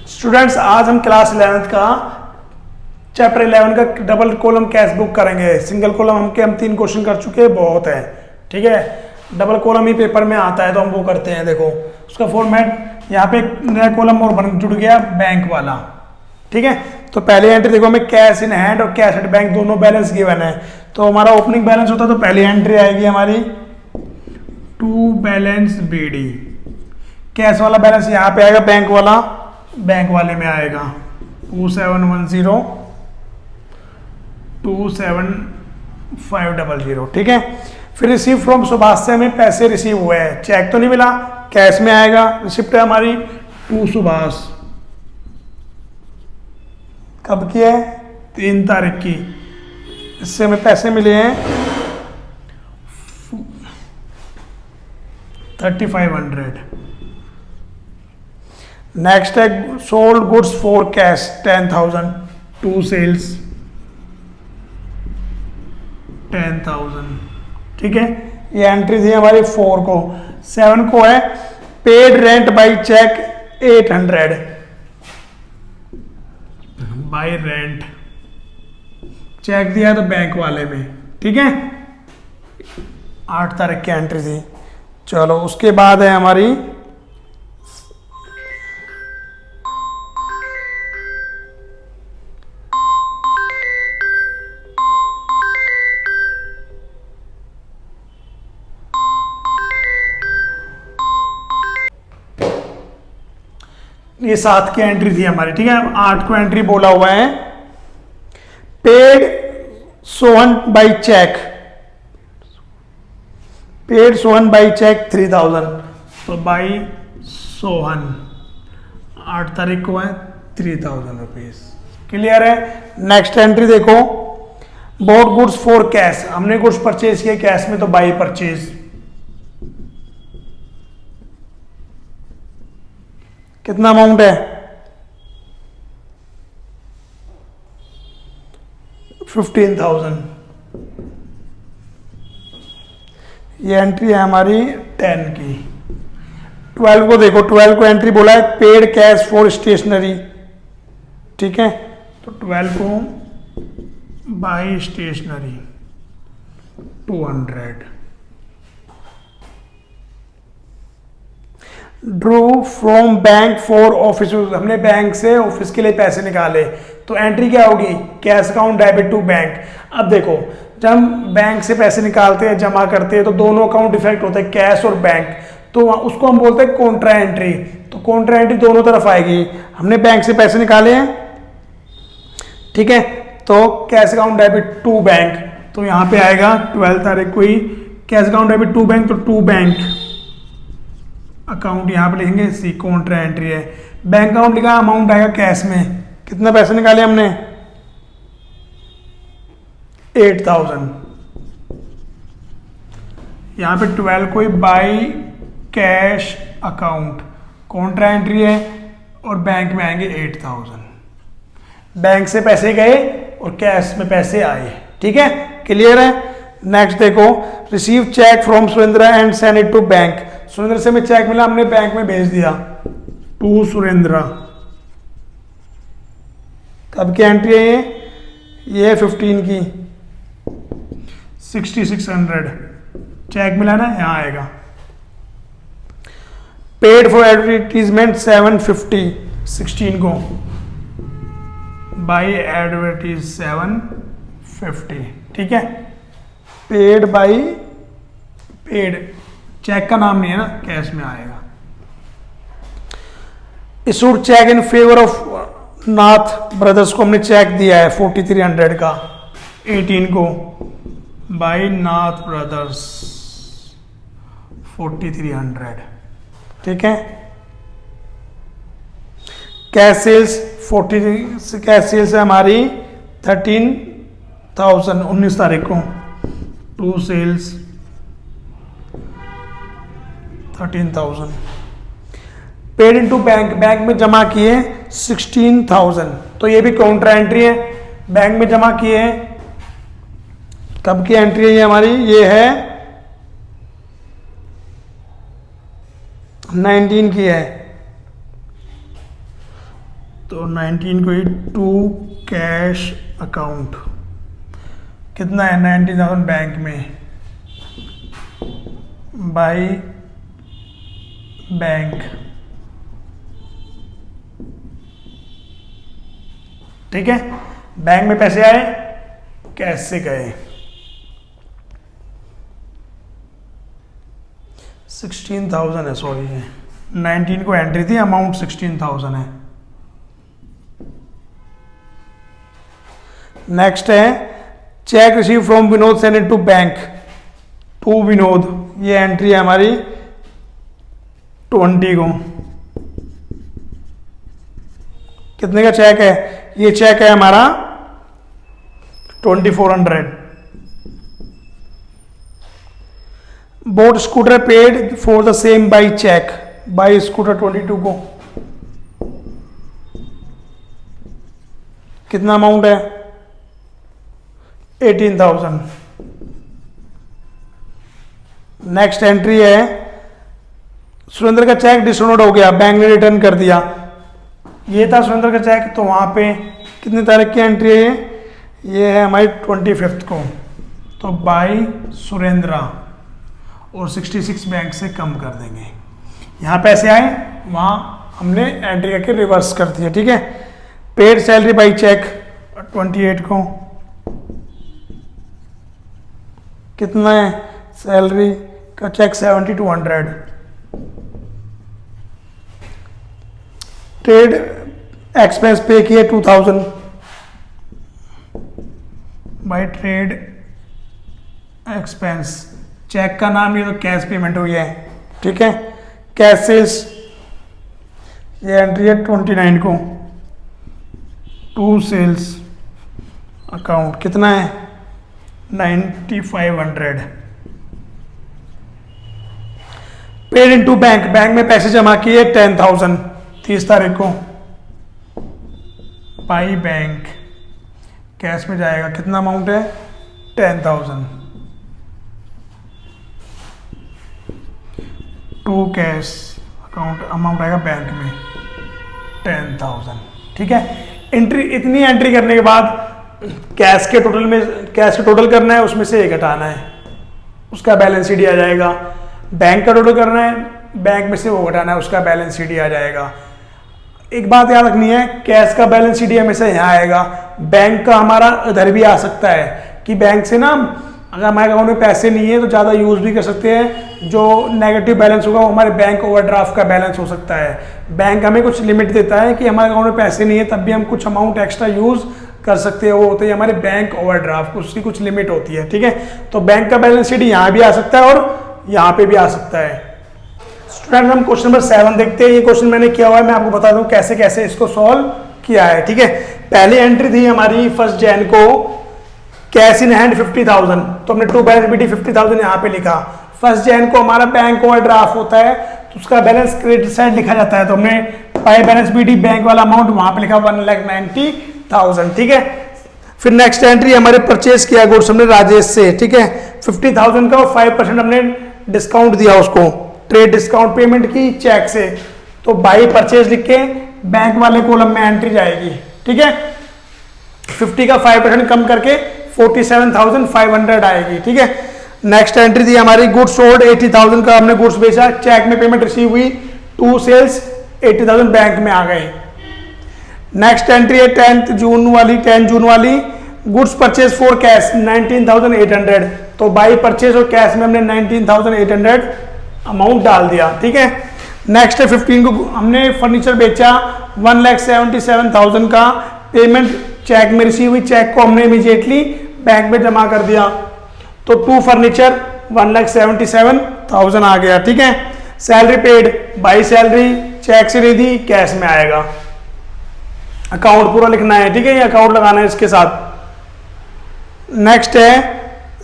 Students आज हम class 11th का चैप्टर 11 का डबल कॉलम कैश बुक करेंगे। सिंगल कॉलम हम 3 क्वेश्चन कर चुके हैं, बहुत है। ठीक है, डबल कॉलम ही पेपर में आता है तो हम वो करते हैं। देखो उसका फॉर्मेट, यहाँ पे एक नया कॉलम और बन जुड़ गया, बैंक वाला। ठीक है, तो पहली एंट्री देखो हमें कैश इन हैंड और कैश एट बैंक दोनों बैलेंस गिवन है। तो हमारा ओपनिंग बैलेंस होता है तो पहली एंट्री आएगी हमारी टू बैलेंस बीडी। कैश वाला बैलेंस यहाँ पे आएगा, बैंक वाला बैंक वाले में आएगा 2710 27500। ठीक है, फिर रिसीव फ्रॉम सुभाष से हमें पैसे रिसीव हुए हैं, चेक तो नहीं मिला, कैश में आएगा। रिसिप्ट है हमारी टू सुभाष, कब की है? 3 तारीख की। इससे हमें पैसे मिले हैं 3500। नेक्स्ट है sold goods for cash 10,000, to sales 10,000। ठीक है, ये एंट्री थी हमारी 4 को। 7 को है paid rent by cheque 800, by rent cheque दिया तो बैंक वाले में। ठीक है, 8 तारीख की एंट्री थी। चलो उसके बाद है हमारी ये 7 की एंट्री थी हमारी। ठीक है, 8 को एंट्री बोला हुआ है paid Sohan by cheque, paid Sohan by cheque 3000। तो बाई सोहन 8 तारीख को है 3000 रुपीज। क्लियर है। नेक्स्ट एंट्री देखो बोट गुड्स फॉर कैश, हमने गुड्स परचेज किए कैश में तो बाई परचेज। कितना अमाउंट है? 15,000। ये एंट्री है हमारी 10 की। 12 को देखो, 12 को एंट्री बोला है पेड कैश फॉर स्टेशनरी। ठीक है, तो 12 को by stationery 200। Drew from bank for office, हमने बैंक से ऑफिस के लिए पैसे निकाले तो एंट्री क्या होगी? Cash account debit to bank. अब देखो जब हम बैंक से पैसे निकालते हैं, जमा करते हैं तो दोनों अकाउंट इफेक्ट होते हैं, कैश और बैंक, तो उसको हम बोलते हैं कॉन्ट्रा एंट्री। तो कॉन्ट्रा एंट्री दोनों तरफ आएगी। हमने बैंक से पैसे निकाले हैं, ठीक है, तो cash account debit to bank, तो यहाँ पे आएगा 12 तारीख को ही cash account debit to bank, तो टू बैंक अकाउंट यहाँ पे लिखेंगे सी, कॉन्ट्रा एंट्री है। बैंक अकाउंट लिखा, अमाउंट आएगा कैश में, कितने पैसे निकाले हमने? 8,000। यहाँ पे 12 को ही by cash account, contra entry है और बैंक में आएंगे 8,000। बैंक से पैसे गए और कैश में पैसे आए। ठीक है, क्लियर है। नेक्स्ट देखो receive cheque from Surendra and send it to bank, Surendra से हमें चेक मिला, हमने बैंक में भेज दिया टू सुरेंद्र। कब की एंट्री है ये 15 की 6600। चेक मिला ना, यहां आएगा। पेड फॉर एडवर्टीजमेंट 750 16 को बाई एडवर्टीज 750। ठीक है, पेड बाई पेड, चेक का नाम नहीं है ना, कैश में आएगा। Issued cheque in favour of Nath brothers को हमने चेक दिया है 4300 का 18 को बाई नाथ ब्रदर्स 4300। ठीक है, कैश सेल्स 40, कैश सेल्स है हमारी 13,000 19 तारीख को, to sales 13,000। Paid into bank, bank में जमा किए 16,000, तो ये भी काउंटर एंट्री है, बैंक में जमा किए हैं। कब की एंट्री है ये हमारी? ये है 19 की है, तो 19 को ही टू कैश अकाउंट, कितना है 90,000 बैंक में, बाई बैंक। ठीक है, बैंक में पैसे आए, कैश से गए। 16,000 है, सॉरी है 19 को एंट्री थी, अमाउंट 16,000 है। नेक्स्ट है cheque receive from Vinod send it to bank to Vinod, ये एंट्री है हमारी 20 को। कितने का चेक है, ये चेक है हमारा 2400। Bought scooter paid for the same by cheque, by scooter 22 को कितना अमाउंट है 18,000। नेक्स्ट एंट्री है सुरेंद्र का चेक डिसऑनर्ड हो गया, बैंक ने रिटर्न कर दिया। ये था सुरेंद्र का चेक, तो वहां पे कितनी तारीख की एंट्री है ये है हमारी 25 को, तो बाई सुरेंद्रा और 66 बैंक से कम कर देंगे। यहाँ पैसे आए, वहाँ हमने एंट्री करके रिवर्स कर दिया। ठीक है, पेड सैलरी बाई चेक 28 को, कितना है सैलरी का चेक 7200। ट्रेड एक्सपेंस पे किए 2000 बाई ट्रेड एक्सपेंस, चेक का नाम ये तो कैश पेमेंट हुई है। ठीक है, कैश सेल्स ये एंट्री है 29 को, टू सेल्स अकाउंट कितना है 9500। Paid into bank, bank में पैसे जमा किए 10,000 30 तारीख को, बाई बैंक कैश में जाएगा, कितना अमाउंट है 10,000। टू कैश अकाउंट अमाउंट आएगा बैंक में 10,000। ठीक है, एंट्री इतनी एंट्री करने के बाद कैश के टोटल करना है, उसमें से एक घटाना है, उसका बैलेंस शीट आ जाएगा। बैंक का टोटल करना है, बैंक में से वो घटाना है, उसका बैलेंस शीट आ जाएगा। एक बात याद रखनी है, कैश का बैलेंस शीट हमेशा यहाँ आएगा, बैंक का हमारा इधर भी आ सकता है कि बैंक से ना अगर हमारे अकाउंट में पैसे नहीं है तो ज़्यादा यूज़ भी कर सकते हैं, जो नेगेटिव बैलेंस होगा वो हमारे बैंक ओवरड्राफ्ट का बैलेंस हो सकता है। बैंक हमें कुछ लिमिट देता है कि हमारे अकाउंट में पैसे नहीं है तब भी हम कुछ अमाउंट एक्स्ट्रा यूज़ कर सकते हैं, वो होते हैं हमारे बैंक ओवरड्राफ्ट, उसकी कुछ लिमिट होती है। ठीक है, तो बैंक का बैलेंस शीट यहाँ भी आ सकता है और यहाँ पे भी आ सकता है। स्टूडेंट हम क्वेश्चन नंबर 7 देखते हैं। ये क्वेश्चन मैंने किया हुआ है, मैं आपको बता दूं कैसे कैसे इसको सॉल्व किया है। ठीक है, पहली एंट्री थी हमारी 1 जैन को कैश इन हैंड 50,000, तो हमने टू बैलेंस बीटी 50,000 यहाँ पे लिखा। 1 जैन को हमारा बैंक ओवरड्राफ्ट होता है तो उसका बैलेंस क्रेडिट साइड लिखा जाता है, तो हमने पाई बैलेंस बीटी बैंक वाला अमाउंट वहां पे लिखा 1,90,000। ठीक है, फिर नेक्स्ट एंट्री हमारे परचेज किया गुड्स हमने राजेश से। ठीक है, 50,000 का 5% हमने डिस्काउंट दिया उसको, ट्रेड डिस्काउंट पेमेंट की चेक से, तो बाई परचेज लिख के बैंक वाले कॉलम में एंट्री जाएगी। ठीक है, 50 का 5% कम करके 47,500 आएगी। ठीक है, नेक्स्ट एंट्री थी हमारी गुड्स सोल्ड 80,000 का हमने गुड्स बेचा, चेक में पेमेंट रिसीव हुई, टू सेल्स 80,000 बैंक में आ गए। नेक्स्ट एंट्री है 10 जून वाली गुड्स परचेज फॉर कैश 19,800, तो बाई परचेज और कैश में हमने 19,800 अमाउंट डाल दिया। ठीक है, नेक्स्ट है 15 को हमने फर्नीचर बेचा 1,77,000 का, पेमेंट चेक में रिसीव हुई, चेक को हमने इमीडिएटली बैंक में जमा कर दिया, तो टू फर्नीचर 1,77,000 आ गया। ठीक है, salary paid by salary cheque से नहीं दी, कैश में आएगा। अकाउंट पूरा लिखना है। ठीक है, ये अकाउंट लगाना है इसके साथ। नेक्स्ट है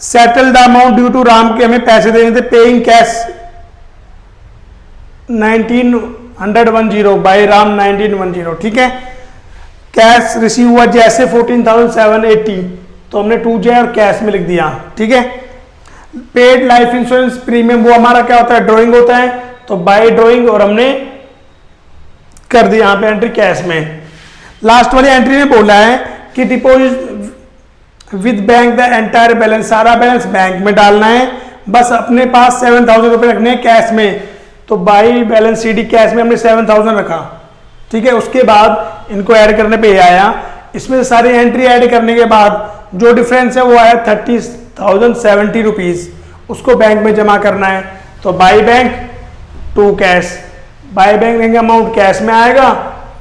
settle the amount due to Ram के, हमें पैसे देने थे, पेइंग कैश 1910 बाई राम 1910। ठीक है, कैश रिसीव हुआ जैसे 14,780, तो हमने 2J और कैश में लिख दिया। ठीक है, पेड लाइफ इंश्योरेंस प्रीमियम वो हमारा क्या होता है ड्रॉइंग होता है, तो बाई ड्रॉइंग और हमने कर दिया यहाँ पे एंट्री कैश में। लास्ट वाली एंट्री में बोला है कि deposit with bank the entire balance, सारा बैलेंस बैंक में डालना है, बस अपने पास 7,000 रुपये रखने हैं कैश में। तो बाई बैलेंस CD कैश में हमने 7,000 रखा, ठीक है। उसके बाद इनको ऐड करने पे ये आया, इसमें से सारी एंट्री ऐड करने के बाद जो डिफरेंस है वो आया 30,070 रुपीज, उसको बैंक में जमा करना है। तो by bank to cash, by bank का अमाउंट कैश में आएगा,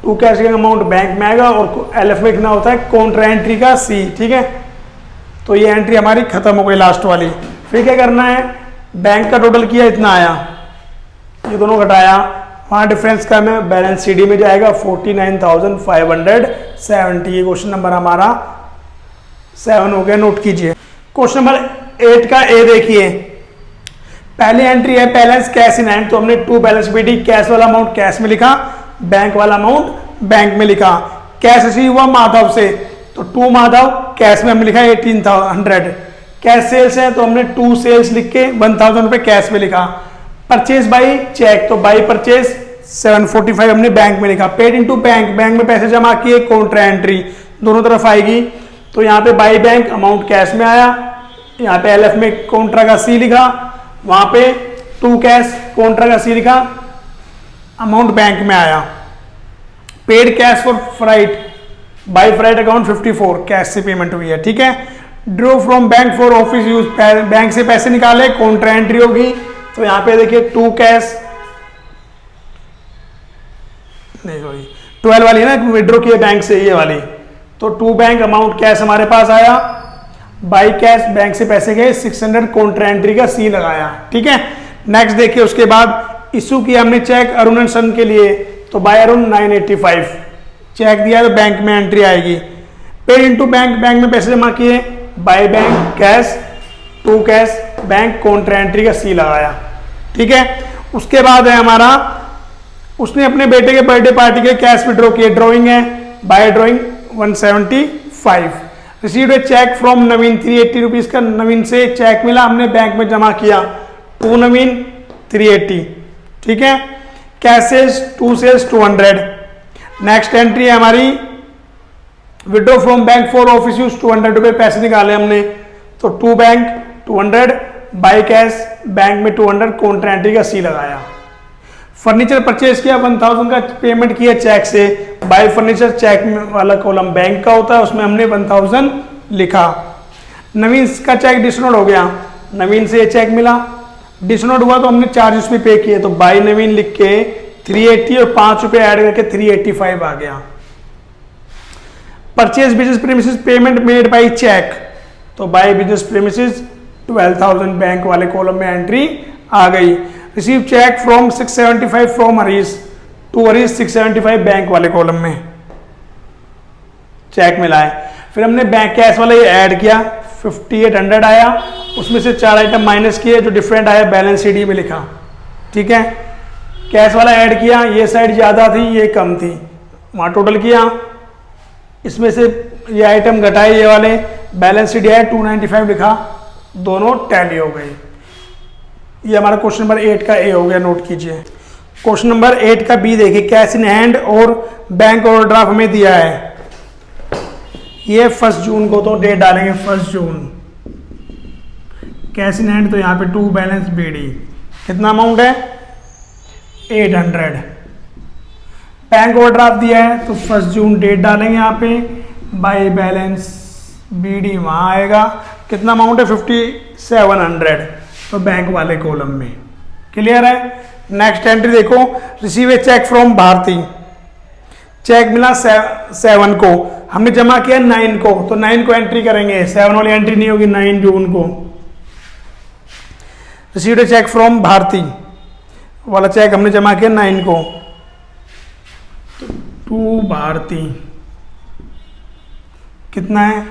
टू कैश का अमाउंट बैंक में आएगा, और LF में लिखना होता है कॉन्ट्रा एंट्री का C, ठीक है। तो ये एंट्री हमारी खत्म हो गई लास्ट वाली। फिर क्या करना है, बैंक का टोटल किया इतना आया, ये दोनों घटाया, वहाँ डिफरेंस का में बैलेंस CD में जाएगा 49,570। ये क्वेश्चन नंबर हमारा 7 हो गया, नोट कीजिए। क्वेश्चन नंबर 8 का A देखिए, पहली एंट्री है बैलेंस कैश इन हैंड, तो हमने टू बैलेंस BD, कैश वाला अमाउंट कैश में लिखा, बैंक वाला अमाउंट बैंक में लिखा। कैश रिसीव हुआ माधव से, तो टू माधव कैश में हमने लिखा 1800। कैश सेल्स है तो हमने टू सेल्स लिख के 1,000 रुपये कैश में लिखा। परचेज बाई चेक, तो बाई परचेज 745 हमने बैंक में लिखा। पेड इनटू बैंक, बैंक में पैसे जमा किए, कॉन्ट्रा एंट्री दोनों तरफ आएगी। तो यहाँ पे बाई बैंक अमाउंट कैश में आया, यहाँ पे LF में कॉन्ट्रा का C लिखा, वहां पे टू कैश कॉन्ट्रा का C लिखा, अमाउंट बैंक में आया। Paid cash for freight, by freight account 54 cash से पेमेंट हुई है, ठीक है। Draw from bank for office use, bank से पैसे निकाले, कॉन्ट्रा एंट्री होगी। तो यहाँ पे देखिए टू कैश नहीं सॉरी 12 वाली है ना, विड्रॉ किए बैंक से, ये वाली। तो टू बैंक अमाउंट कैश हमारे पास आया, बाई कैश बैंक से पैसे गए 600, कॉन्ट्रा एंट्री का C लगाया, ठीक है। नेक्स्ट देखिए, उसके बाद इशू किया हमने चेक अरुण एंड सन के लिए, तो बाय अरुण 985 चेक दिया, तो बैंक में एंट्री आएगी। पेड इनटू बैंक, बैंक में पैसे जमा किए, by bank cash, to cash bank, contra entry का C लगाया, ठीक है। उसके बाद है हमारा, उसने अपने बेटे के बर्थडे पार्टी के कैश विड्रॉ किए, ड्रॉइंग है, by drawing 175। Received a cheque from Naveen 380 rupees का, नवीन से चेक मिला, हमने बैंक में जमा किया, टू नवीन 380, ठीक है। Cashes to sales 200। Next entry है हमारी withdraw from bank for office use 200 रुपये पैसे निकाले हमने, तो to bank 200, by cash bank में 200, कॉन्ट्रा एंट्री का C लगाया। फर्नीचर परचेज किया 1,000 का, पेमेंट किया चेक से, बाय फर्नीचर चेक वाला कॉलम बैंक का होता है, उसमें हमने 1,000 लिखा। नवीन का चेक डिसनोट हो गया, नवीन से ये चेक मिला, डिसनोट हुआ तो हमने चार्जेस भी पे किए, तो बाय नवीन लिख के 380 और 5 रुपये ऐड करके 385 आ गया। Purchase business premises, payment made by cheque, तो बाय बिजनेस प्रीमिसेस 12,000 बैंक वाले कॉलम में एंट्री आ गई। Receive cheque from 675 from Harish to Harish 675 bank वाले कॉलम में चेक मिला है। फिर हमने बैंक कैश वाला ये ऐड किया, 5800 आया, उसमें से 4 आइटम माइनस किए, जो डिफरेंट आया बैलेंस CD में लिखा, ठीक है। कैश वाला ऐड किया, ये साइड ज़्यादा थी ये कम थी, वहाँ टोटल किया, इसमें से ये आइटम घटाए, ये वाले बैलेंस CD आया 295 लिखा, दोनों टैली हो गए। ये हमारा क्वेश्चन नंबर 8 का A हो गया, नोट कीजिए। क्वेश्चन नंबर 8 का B देखिए, कैश इन हैंड और बैंक ओवरड्राफ्ट हमें दिया है, ये 1 जून को, तो डेट डालेंगे 1 जून। कैश इन हैंड तो यहाँ पे टू बैलेंस BD, कितना अमाउंट है 800। बैंक ओवरड्राफ्ट दिया है तो 1 जून डेट डालेंगे यहाँ पे, बाय बैलेंस BD वहाँ आएगा, कितना अमाउंट है 5700, तो बैंक वाले कॉलम में। क्लियर है। नेक्स्ट एंट्री देखो, receive a cheque from Bharti, cheque मिला 7 को, हमने जमा किया 9 को, तो 9 को एंट्री करेंगे, 7 वाली एंट्री नहीं होगी, 9 जून को। Receive a cheque from Bharti वाला चेक हमने जमा किया 9 को, तो टू भारती कितना है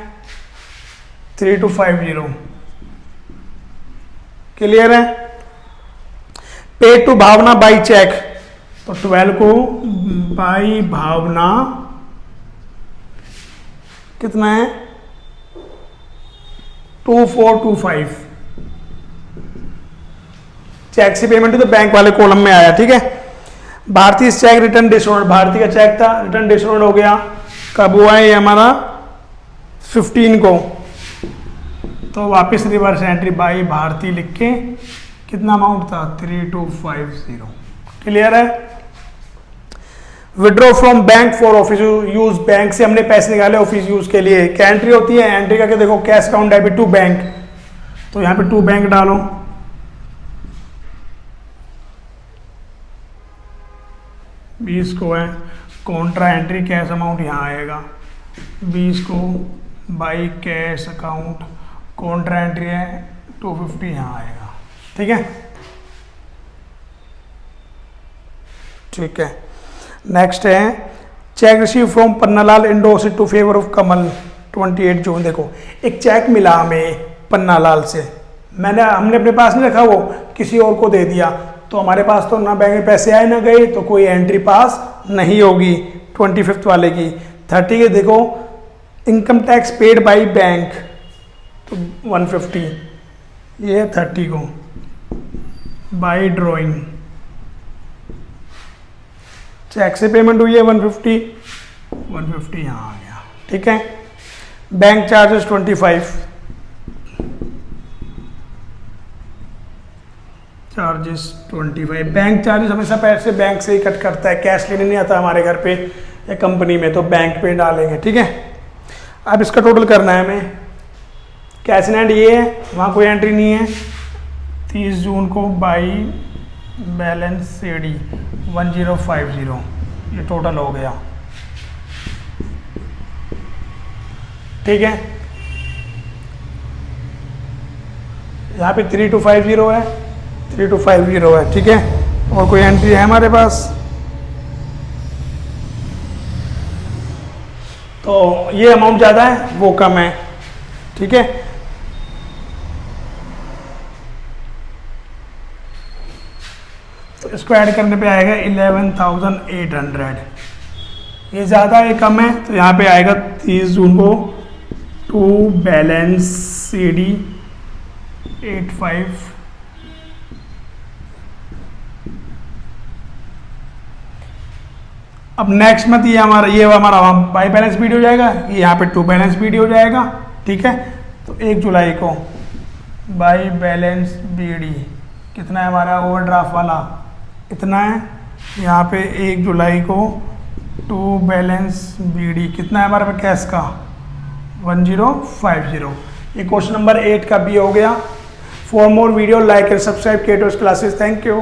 3250। क्लियर है। पे टू भावना बाई चेक, तो 12 को बाई भावना कितना है 2425, चेक से पेमेंट तो बैंक वाले कॉलम में आया, ठीक है। भारतीय चेक रिटर्न डिसऑर्डर, भारतीय का चेक था, रिटर्न डिसऑर्डर हो गया, कब हुआ है ये हमारा 15 को, तो वापस रिवर्स एंट्री बाई भारती लिख के कितना अमाउंट था 3250। क्लियर है। Withdraw from bank for office use, bank से हमने पैसे निकाले ऑफिस यूज के लिए। क्या एंट्री होती है, एंट्री करके देखो cash account debit to bank, तो यहाँ पे टू बैंक डालो, बीस को है कॉन्ट्रा एंट्री कैश अमाउंट यहाँ आएगा 20 को by cash account contra entry है 250 यहाँ आएगा। ठीक है, ठीक है। नेक्स्ट है cheque receive from Pannalal endorse to favour of Kamal 28 June. देखो एक चेक मिला हमें पन्नालाल से, हमने अपने पास नहीं रखा, वो किसी और को दे दिया, तो हमारे पास तो ना बैंक में पैसे आए ना गए, तो कोई एंट्री पास नहीं होगी 25 वाले की। 30 के देखो income tax paid by bank, तो 150, ये 30 को बाय ड्रॉइंग, चेक से पेमेंट हुई है 150 यहाँ आ गया। ठीक है, bank charges 25, charges 25। Bank charges हमेशा पैसे बैंक से ही कट करता है, कैश लेने नहीं आता हमारे घर पे या कंपनी में, तो बैंक पे डालेंगे। ठीक है, अब इसका टोटल करना है हमें। कैश इन हैंड ये है, वहाँ कोई एंट्री नहीं है। 30 जून को बाई बैलेंस सीडी 1050, ये टोटल हो गया। ठीक है, यहाँ पे 3250 है, 3250 है। ठीक है, और कोई एंट्री है हमारे पास, तो ये अमाउंट ज़्यादा है वो कम है। ठीक है, तो इसको ऐड करने पे आएगा 11,800, ये ज़्यादा है कम है, तो यहाँ पे आएगा 30 जून को टू बैलेंस सीडी 85। अब नेक्स्ट मंथ ये हमारा बाई बैलेंस बीडी हो जाएगा, ये यहाँ पे टू बैलेंस बीडी हो जाएगा। ठीक है, तो 1 जुलाई को बाई बैलेंस बीडी कितना है हमारा ओवरड्राफ्ट वाला, इतना है। यहाँ पे 1 जुलाई को टू बैलेंस बीडी कितना है हमारे पे कैश का 1050। ये क्वेश्चन नंबर 8 का भी हो गया। For more video like and subscribe Ketos classes. Thank you.